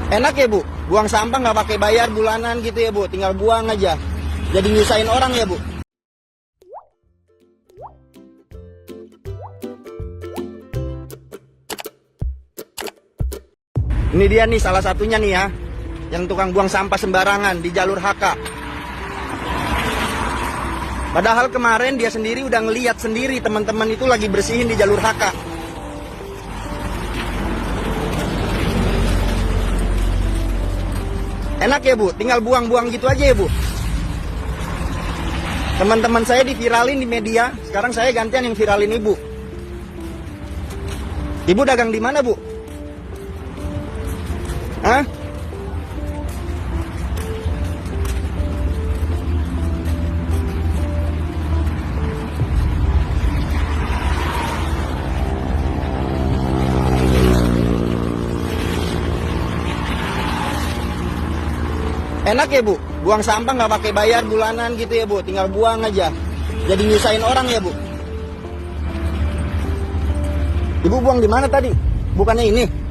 Enak ya Bu, buang sampah nggak pakai bayar bulanan gitu ya Bu, tinggal buang aja. Jadi nyusahin orang ya Bu. Ini dia nih salah satunya nih ya, yang tukang buang sampah sembarangan di jalur HK. Padahal kemarin dia sendiri udah ngeliat sendiri teman-teman itu lagi bersihin di jalur HK. Enak ya Bu, tinggal buang-buang gitu aja ya Bu. Teman-teman saya diviralin di media, sekarang saya gantian yang viralin Ibu. Ibu dagang di mana Bu? Hah? Enak ya Bu, buang sampah nggak pakai bayar bulanan gitu ya Bu, tinggal buang aja. Jadi nyusahin orang ya Bu. Ibu buang di mana tadi? Bukannya ini?